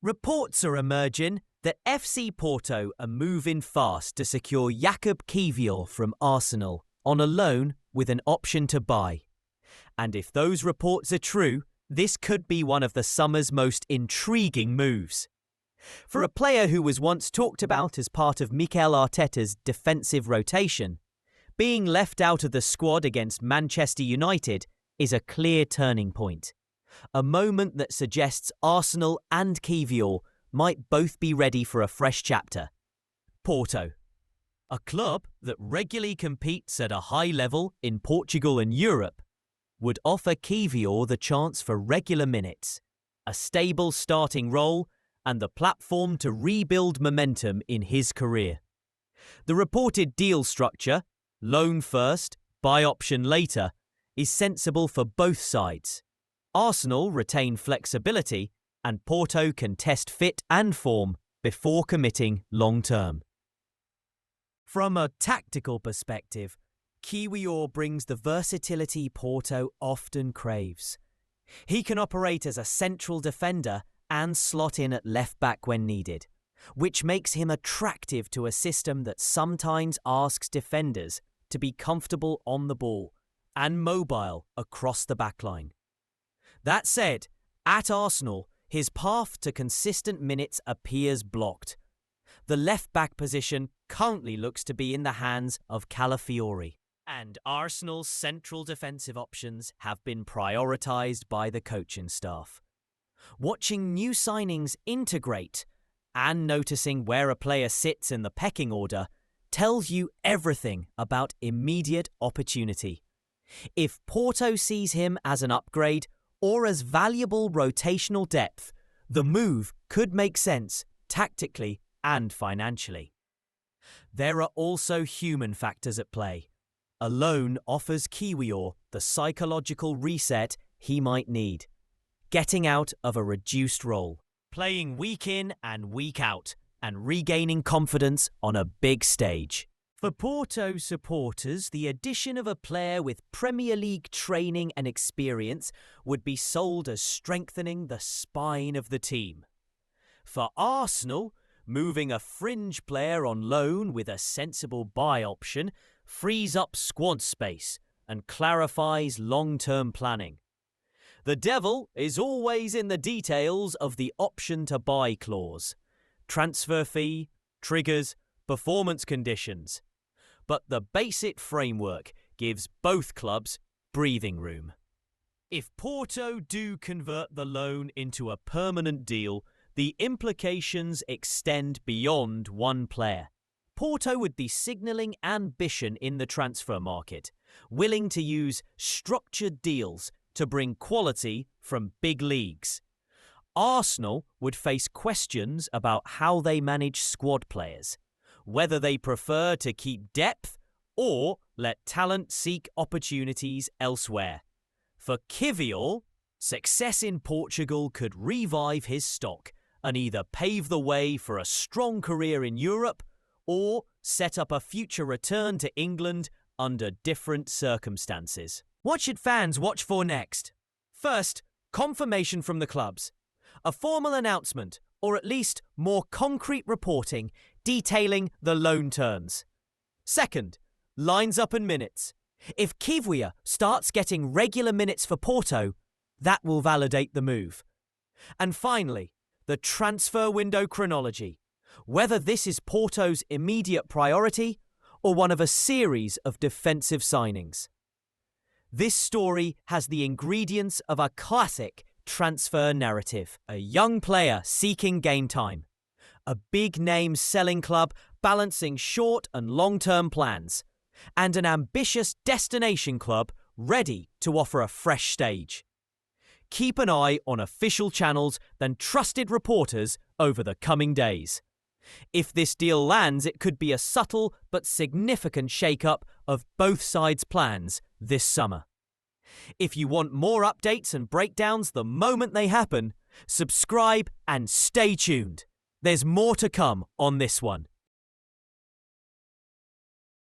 Reports are emerging that FC Porto are moving fast to secure Kiwior from Arsenal on a loan with an option to buy. And if those reports are true, this could be one of the summer's most intriguing moves. For a player who was once talked about as part of Mikel Arteta's defensive rotation, being left out of the squad against Manchester United is a clear turning point. A moment that suggests Arsenal and Kiwior might both be ready for a fresh chapter. Porto, a club that regularly competes at a high level in Portugal and Europe, would offer Kiwior the chance for regular minutes, a stable starting role, and the platform to rebuild momentum in his career. The reported deal structure, loan first, buy option later, is sensible for both sides. Arsenal retain flexibility, and Porto can test fit and form before committing long-term. From a tactical perspective, Kiwior brings the versatility Porto often craves. He can operate as a central defender and slot in at left-back when needed, which makes him attractive to a system that sometimes asks defenders to be comfortable on the ball and mobile across the backline. That said, at Arsenal, his path to consistent minutes appears blocked. The left-back position currently looks to be in the hands of Kiwior, and Arsenal's central defensive options have been prioritised by the coaching staff. Watching new signings integrate and noticing where a player sits in the pecking order tells you everything about immediate opportunity. If Porto sees him as an upgrade or as valuable rotational depth, the move could make sense tactically and financially. There are also human factors at play. A loan offers Kiwior the psychological reset he might need, getting out of a reduced role, playing week in and week out, and regaining confidence on a big stage. For Porto supporters, the addition of a player with Premier League training and experience would be sold as strengthening the spine of the team. For Arsenal, moving a fringe player on loan with a sensible buy option frees up squad space and clarifies long-term planning. The devil is always in the details of the option to buy clause, transfer fee, triggers, performance conditions. But the basic framework gives both clubs breathing room. If Porto do convert the loan into a permanent deal, the implications extend beyond one player. Porto would be signalling ambition in the transfer market, willing to use structured deals to bring quality from big leagues. Arsenal would face questions about how they manage squad players, whether they prefer to keep depth or let talent seek opportunities elsewhere. For Kiwior, success in Portugal could revive his stock and either pave the way for a strong career in Europe or set up a future return to England under different circumstances. What should fans watch for next? First, confirmation from the clubs. A formal announcement, or at least more concrete reporting detailing the loan terms. Second, lines up and minutes. If Kiwior starts getting regular minutes for Porto, that will validate the move. And finally, the transfer window chronology. Whether this is Porto's immediate priority or one of a series of defensive signings. This story has the ingredients of a classic transfer narrative. A young player seeking game time. A big-name selling club balancing short and long-term plans. And an ambitious destination club ready to offer a fresh stage. Keep an eye on official channels and trusted reporters over the coming days. If this deal lands, it could be a subtle but significant shake-up of both sides' plans this summer. If you want more updates and breakdowns the moment they happen, subscribe and stay tuned. There's more to come on this one.